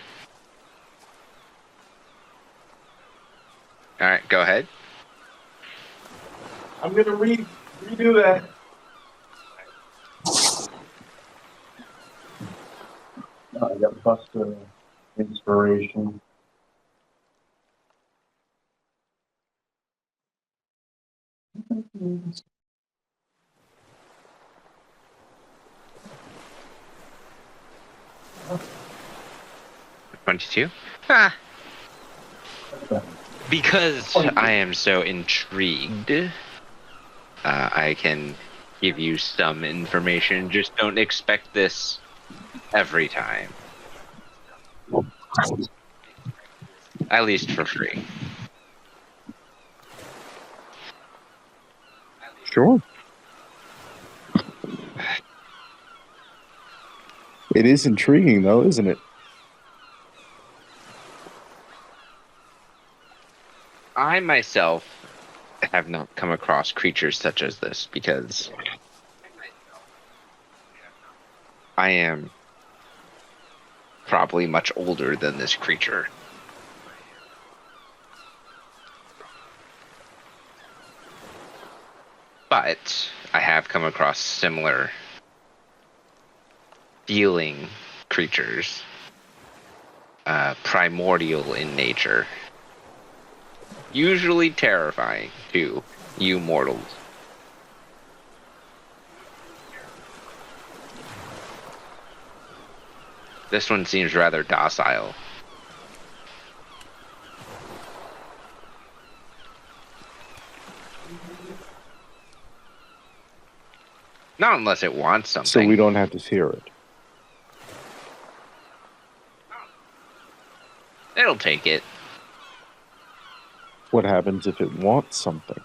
Alright, go ahead. I'm gonna redo that. I got Buster inspiration. $22? Ah. Because I am so intrigued, I can give you some information. Just don't expect this every time. At least for free. Sure. It is intriguing, though, isn't it? I myself have not come across creatures such as this because I am probably much older than this creature. But I have come across similar feeling creatures, primordial in nature. Usually terrifying to you mortals. This one seems rather docile. Not unless it wants something. So we don't have to fear it. It'll take it. What happens if it wants something?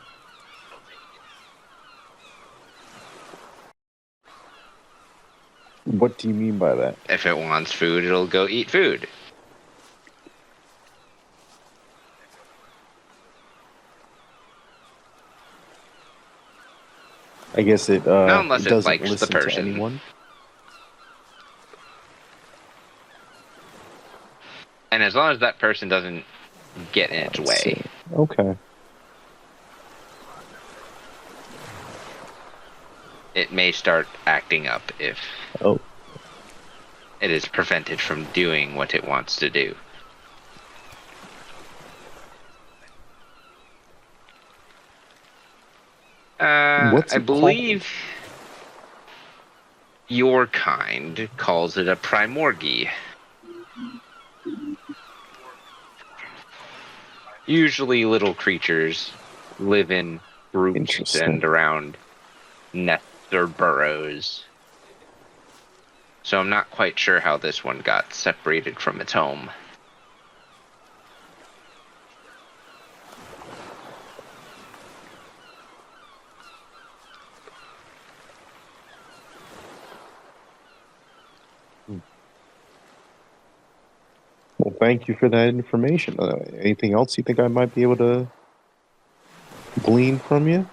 What do you mean by that? If it wants food, it'll go eat food. I guess it Not unless it doesn't likes the listen to person. anyone. And as long as that person doesn't get in its way. Okay. It may start acting up if it is prevented from doing what it wants to do. I believe your kind calls it a primorgi. Usually little creatures live in groups and around nests or burrows. So I'm not quite sure how this one got separated from its home. Well, thank you for that information. Anything else you think I might be able to glean from you?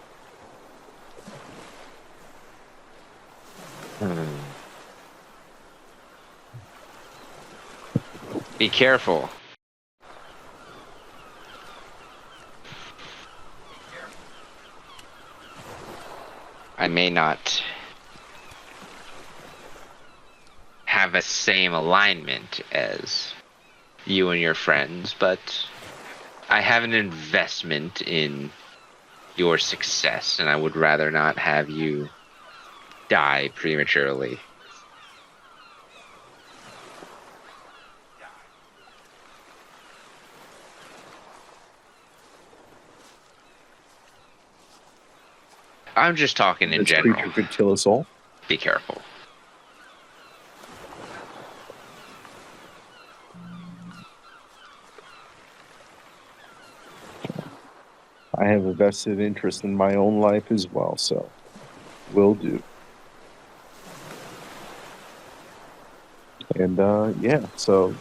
Be careful. I may not have a same alignment as you and your friends, but I have an investment in your success, and I would rather not have you die prematurely. I'm just talking in general. This creature could kill us all. Be careful. I have a vested interest in my own life as well, so will do. And yeah, so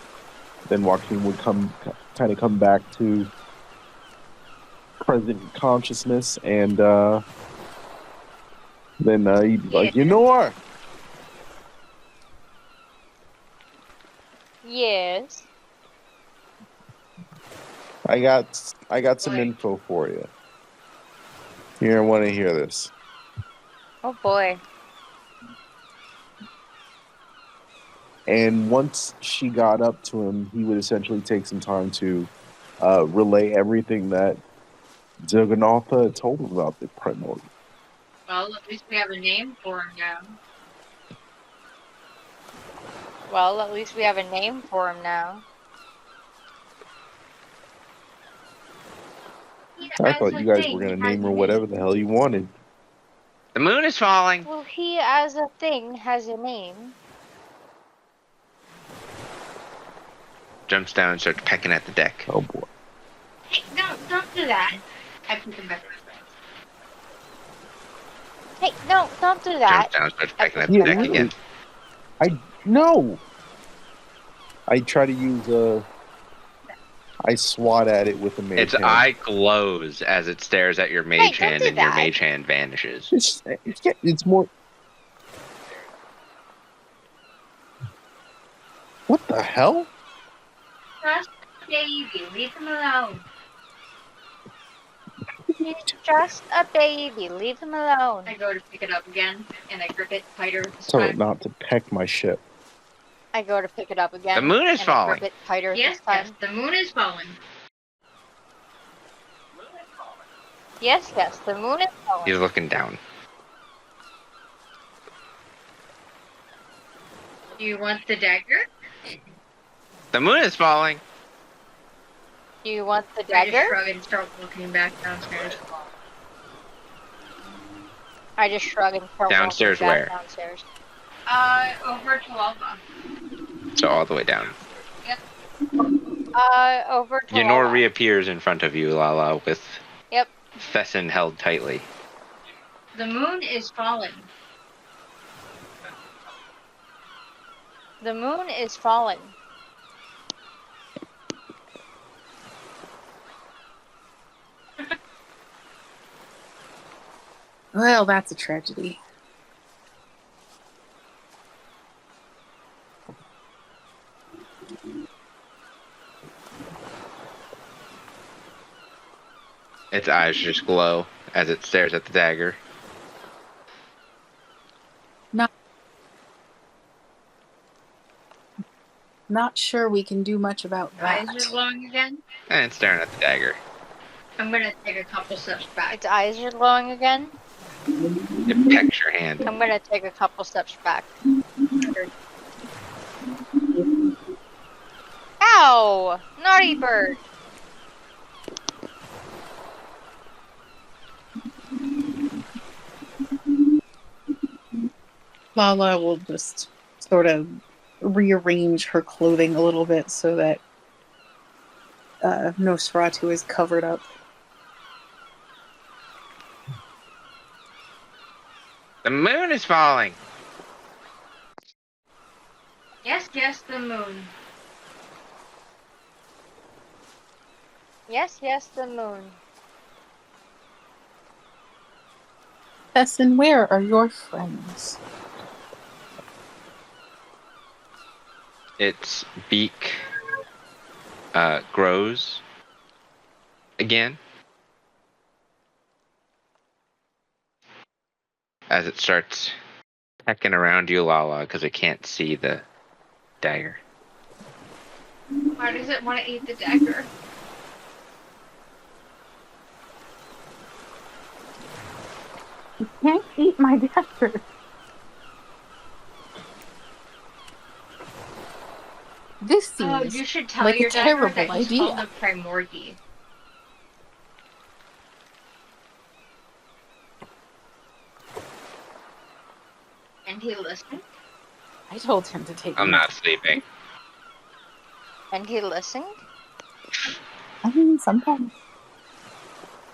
then Joaquin would kind of come back to present consciousness, and then he'd be like, "You know what? Yes. I got some info for you. Here, I want to hear this." Oh boy. And once she got up to him, he would essentially take some time to relay everything that Zerganotha had told him about the primordial. Well, at least we have a name for him now. Well, at least we have a name for him now. I thought you guys were going to name her whatever the hell you wanted. The moon is falling. Well, he as a thing has a name. Jumps down and starts pecking at the deck. Oh boy. Hey, don't do that. I put him back. Hey, no, don't do that. Jumps down, starts pecking at the Yeah, deck really. again. No. I try to use I swat at it with a mage Its hand. eye glows as it stares at your mage don't hand, do and your that. mage hand vanishes. It's more. What the hell? Trust the baby. Leave him alone. He's just a baby. Leave him alone. I go to pick it up again, and I grip it tighter this Tell it time. not to peck my shit. I go to pick it up again. The moon is and falling. I grip it tighter Yes, this time. yes, the moon is falling. Yes, the moon is falling. He's looking down. Do you want the dagger? The moon is falling. Do you want the I just dagger? shrug and start walking back downstairs. I just shrug and start Downstairs walking where? back downstairs. Over to Alba. So all the way down. Over to Ynor Lala. reappears in front of you, Lala, with Yep. Thesson held tightly. The moon is falling. The moon is falling. Well, that's a tragedy. Its eyes just glow as it stares at the dagger. Not sure we can do much about Eyes that. are glowing again. And it's staring at the dagger. I'm gonna take a couple steps back. Its eyes are glowing again. It pecks your hand. I'm gonna take a couple steps back. Ow! Naughty bird. Lala will just sort of rearrange her clothing a little bit so that Nosferatu is covered up. The moon is falling. Yes, the moon. Yes, the moon. Tessin, where are your friends? Its beak grows again as it starts pecking around you, Lala, because it can't see the dagger. Why does it want to eat the dagger? You can't eat my dagger. This Oh, seems you should tell like your a dagger terrible that he's idea. called the Primordi. And he listened. I told him to take I'm me not out. sleeping. And he listened. I mean, sometimes.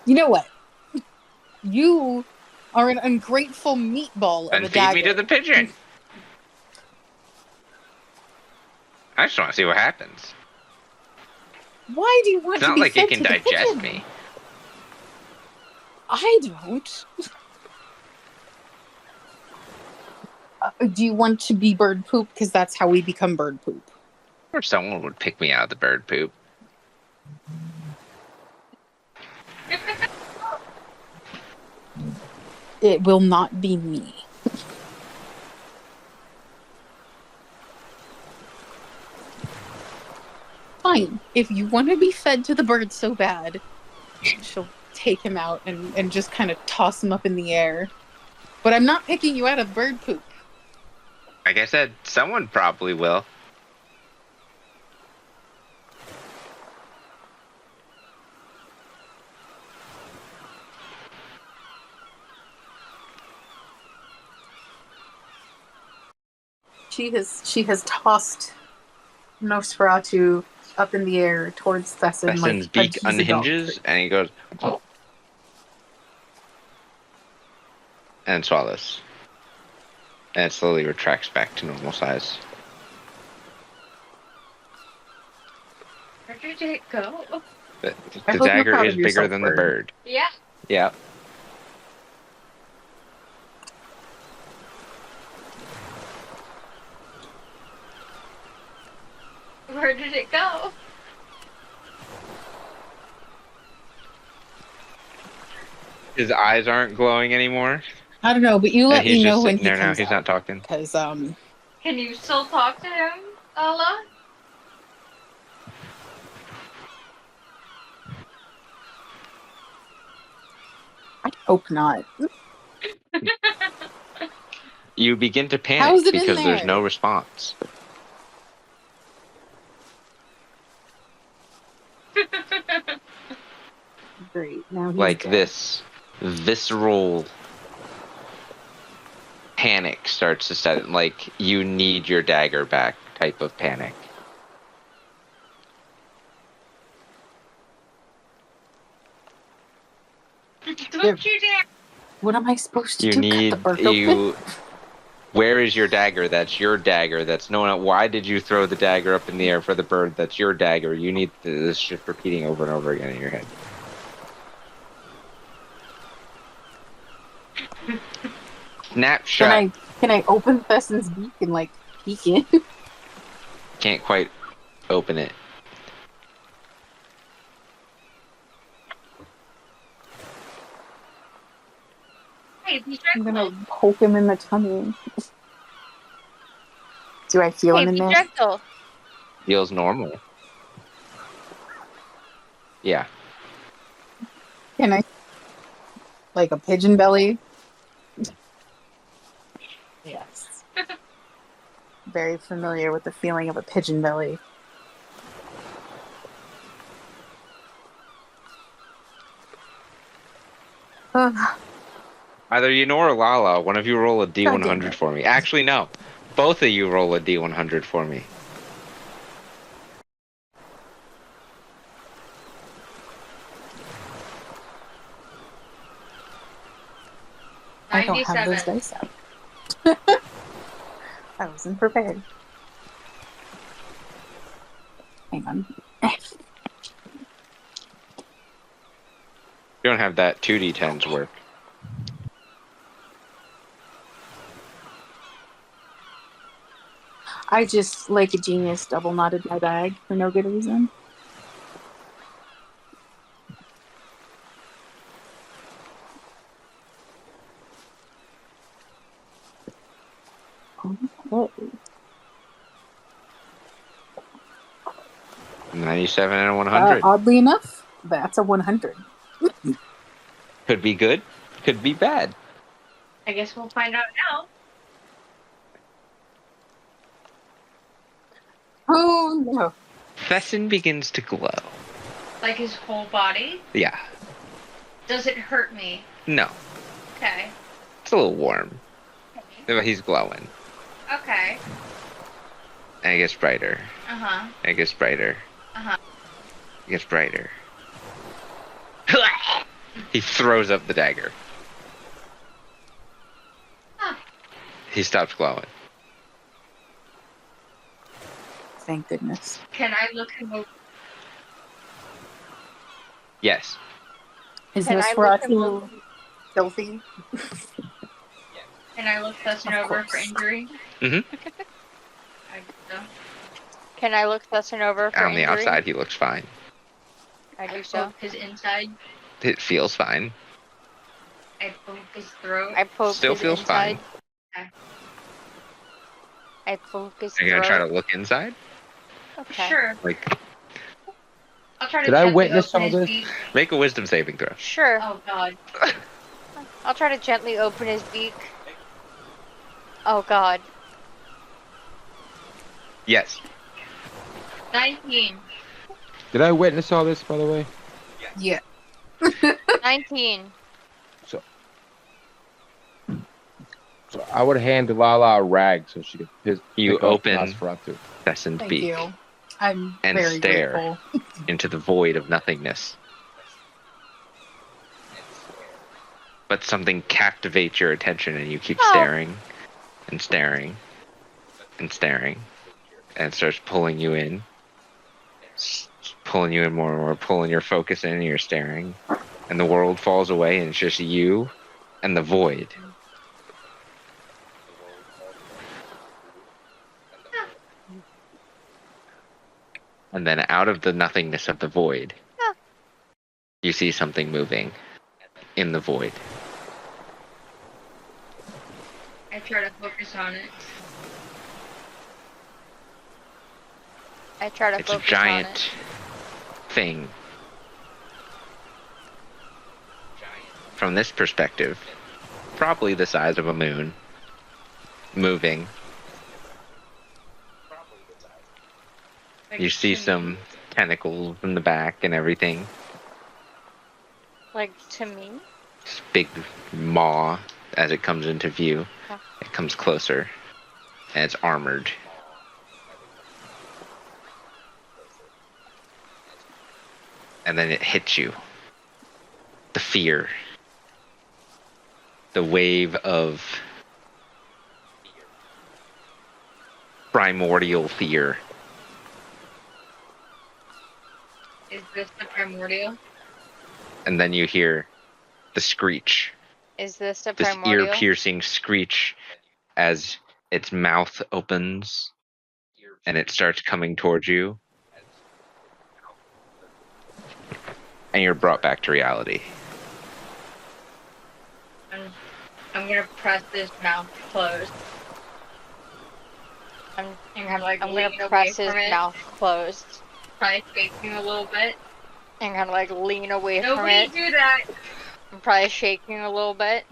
You know what? You are an ungrateful meatball of Then a feed dagger. me to the pigeon. I just want to see what happens. Why do you want It's to not be like fed it can to the digest pigeon? me. I don't. Do you want to be bird poop? Because that's how we become bird poop. Or someone would pick me out of the bird poop. It will not be me. Fine. If you want to be fed to the bird so bad, she'll take him out and just kind of toss him up in the air. But I'm not picking you out of bird poop. Like I said, someone probably will. She has tossed Nosferatu up in the air towards Thesson. Thesson's like beak he's a dog unhinges treat. and he goes, and swallows. And it slowly retracts back to normal size. Where did it go? The I hope you're dagger proud is of bigger yourself, than the Bird. bird. Yeah. Yeah. Where did it go? His eyes aren't glowing anymore. I don't know, but you And let he's me know just when sitting he there now. comes He's not talking. Because, Can you still talk to him, Ala? I hope not. You begin to How panic is it in because there's there? no response. Great. Now he's Like dead. this visceral panic starts to set in. Like you need your dagger back type of panic. Don't you dare! What am I supposed to You do? need Cut the bird you. open? Where is your dagger? That's your dagger. That's no one. Why did you throw the dagger up in the air for the bird? That's your dagger. You need this just repeating over and over again in your head. Snapshot. Can I open Fessen's beak and like peek in? Can't quite open it. Hey, be I'm gentle. gonna poke him in the tummy. Do I feel Hey, him in be there? gentle. Feels normal. Yeah. Can I? Like a pigeon belly? Yes. Very familiar with the feeling of a pigeon belly. Either you or Lala, one of you roll a God damn D100 it. for me. Actually, no. Both of you roll a D100 for me. I don't have those 97. dice out. I wasn't prepared. Hang on. You don't have that 2D10's work. I just, like a genius, double knotted my bag for no good reason. Okay. 97 and a 100. Oddly enough, that's a 100. Could be good. Could be bad. I guess we'll find out now. Oh no. Fessin begins to glow. Like his whole body. Yeah. Does it hurt me? No. Okay. It's a little warm. But he's glowing. Okay. And it gets brighter. Uh-huh. And it gets brighter. Uh-huh. It gets brighter. He throws up the dagger. Huh. He stops glowing. Thank goodness. Can I look him over? Yes. Is Can I look him Nosferatu filthy? Can I look Dustin Of over for course. injury? Mhm. Can I look Thesson over for On the injury? outside, he looks fine. I do so. His inside. It feels fine. I poke his throat. I poke Still his feels inside. fine. Okay. I poke his Are you gonna throat. try to look inside? Okay. Sure. Like, I'll try to Did I gently witness open all his this? beak. make a wisdom saving throw. Sure. Oh god. I'll try to gently open his beak. Oh god. Yes. 19. Did I witness all this, by the way? Yeah. 19. So I would hand Lala a rag so she could You pick up open Nosferatu. Fessin's Thank beak you. I'm And very stare. grateful. into the void of nothingness. but something captivates your attention and you keep Oh. staring and staring and staring, and it starts pulling you in, pulling you in more and more, pulling your focus in, and you're staring, and the world falls away and it's just you and the void. And then out of the nothingness of the void, you see something moving in the void. I try to focus on it. I try to It's a focus giant on it. thing. From this perspective, probably the size of a moon, moving. Like, You see to some me. tentacles in the back and everything. Like, to me? This big maw as it comes into view. Huh. It comes closer, and it's armored. And then it hits you. The fear. The wave of primordial fear. Is this the primordial? And then you hear the screech. Is this a This primordial? ear-piercing screech as its mouth opens and it starts coming towards you. And you're brought back to reality. I'm gonna press this mouth closed. I'm And kind of like gonna lean press away his from it. mouth closed Probably shaking a little bit. and kind of like lean away from Nobody it. do that. I'm probably shaking a little bit.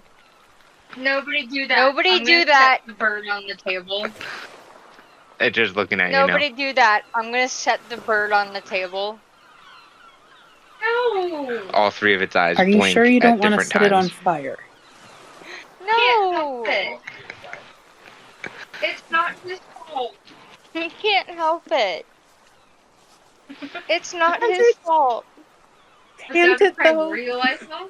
Nobody do that. Nobody I'm do gonna that. Set the bird on the table. It's just looking at Nobody do that. I'm gonna set the bird on the table. No. you now. All three of its eyes Are you blink sure you at don't want to different set it on times. fire? Can't No! help it. It's not his fault. He can't help it. It's not Has his it- fault. Is Can't that it the though? primordial I saw?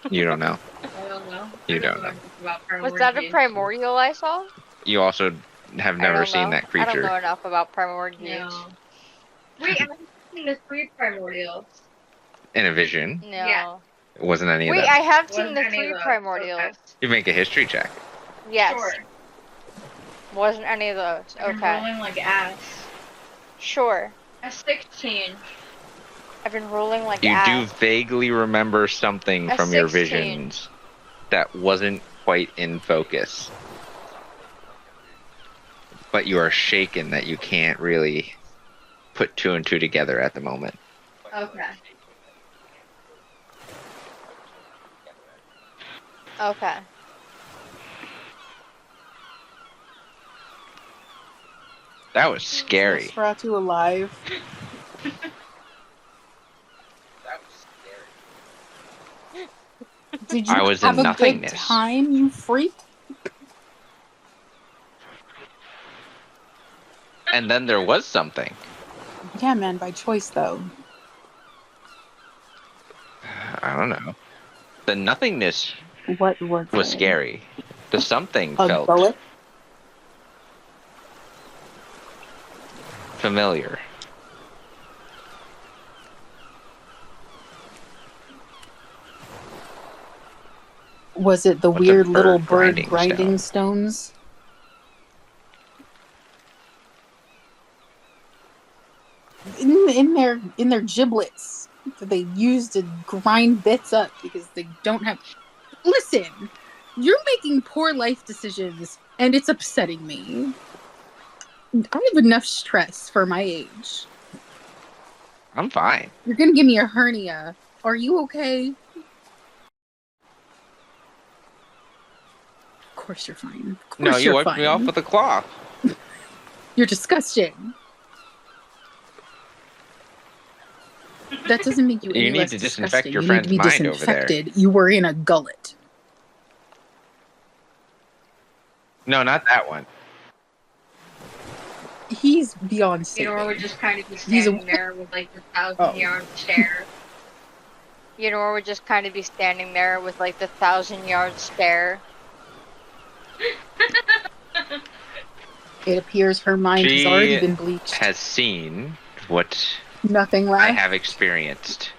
You don't know. I don't know. You I don't know. enough about Was that a primordials. primordial I saw? You also have I never don't seen know. that I don't know creature. enough about primordials. No. Wait, I've seen the 3 primordials. In a vision. No. Yeah. It wasn't any of Wait, them. I have seen Wasn't the any 3 of those. primordials. Okay. You make a history check. Yes. Sure. Wasn't any of those. I'm Okay. rolling like ass. Sure. A 16. I've been rolling like You do ass. vaguely remember something A from your 16. visions that wasn't quite in focus. But you are shaken that you can't really put 2 and 2 together at the moment. Okay. Okay. That was scary. Nosferatu alive. Did you I was in have a nothingness. good time, you freak? And then there was something. Yeah, man, by choice though. I don't know. The nothingness What was was it? scary. The something A felt gullet? familiar. Was it the What's a weird bird little bird grinding grinding stones? In their giblets that they use to grind bits up because they don't have. Listen, you're making poor life decisions, and it's upsetting me. I have enough stress for my age. I'm fine. You're gonna give me a hernia. Are you okay? Of course you're fine. Of course No, you you're wiped fine. me off with a cloth. You're disgusting. That doesn't make you any You need less to disinfect disgusting. your You friend's need to be mind over there. disinfected. You were in a gullet. No, not that one. He's beyond You know, saving. we're just kind of just He's a- standing there with like the 1,000-yard stare. Eudora would just kind of be standing there with like the 1,000-yard stare. It appears her mind has already been bleached. Has seen what Nothing left. I have experienced.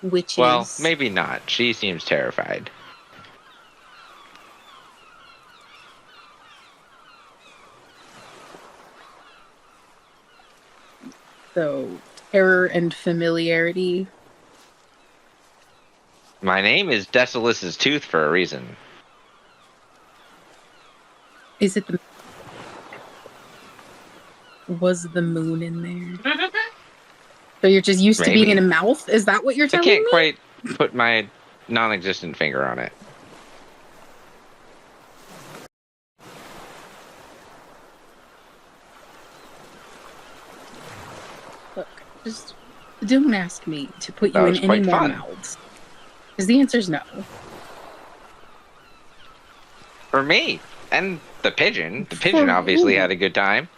Which Well, is... maybe not. She seems terrified. So, terror and familiarity. My name is Decilus's Tooth for a reason. Is it the... Was the moon in there? So you're just used to being in a mouth? Is that what you're telling me? I can't quite put my non-existent finger on it. Look, just don't ask me to put That you was in any quite more fun. mouths. Because the answer's no. For me. And the pigeon. The pigeon For obviously who? had a good time.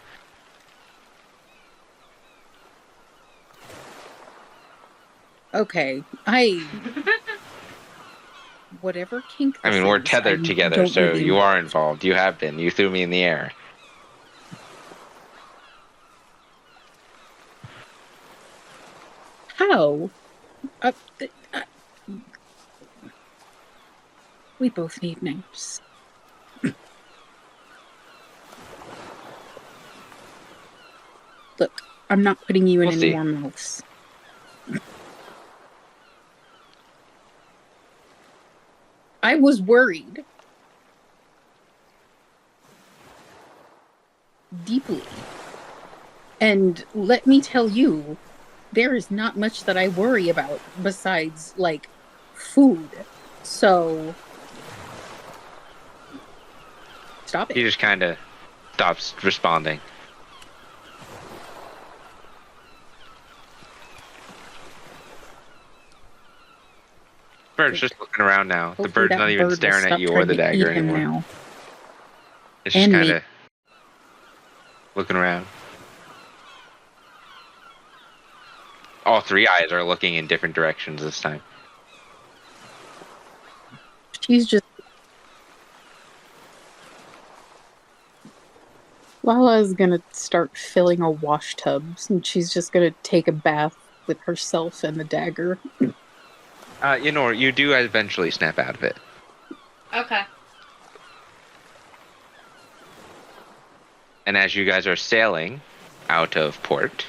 Okay, whatever kink I this mean, we're is, tethered I together, don't so really you know. are involved. You have been. You threw me in the air. How? We both need names. Look, I'm not putting you in We'll any see. more mouths. I was worried. Deeply. And let me tell you, there is not much that I worry about besides, like, food. So, stop He it. just kind of stops responding. Bird's just looking around now. The Hopefully bird's that not even bird will staring at stop you or trying the to eat dagger him anymore. now. It's just And me. kind of looking around. All three eyes are looking in different directions this time. She's just... Lala's gonna start filling a wash tub, and she's just gonna take a bath with herself and the dagger. You do eventually snap out of it. Okay. And as you guys are sailing out of port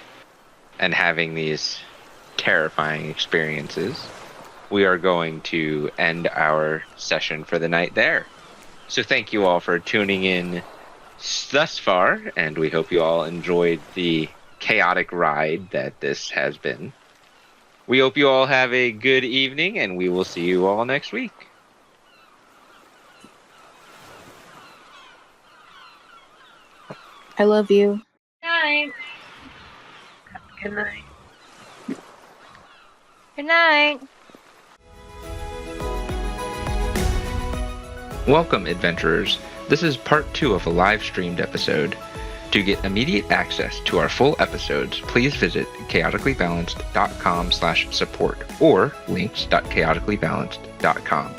and having these terrifying experiences, we are going to end our session for the night there. So thank you all for tuning in thus far, and we hope you all enjoyed the chaotic ride that this has been. We hope you all have a good evening, and we will see you all next week. I love you. Night. Good night. Good night. Welcome, adventurers. This is part 2 of a live-streamed episode. To get immediate access to our full episodes, please visit chaoticallybalanced.com/support or links.chaoticallybalanced.com.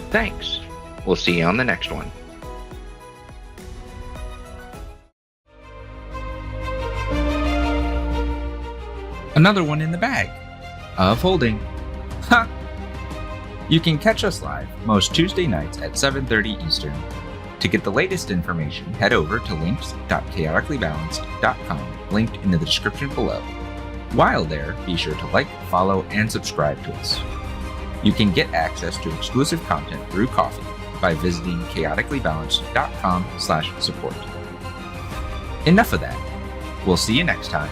Thanks. We'll see you on the next one. Another one in the bag of holding. Ha! You can catch us live most Tuesday nights at 7:30 Eastern. To get the latest information, head over to links.chaoticallybalanced.com, linked in the description below. While there, be sure to like, follow, and subscribe to us. You can get access to exclusive content through Coffee by visiting chaoticallybalanced.com/support. Enough of that. We'll see you next time.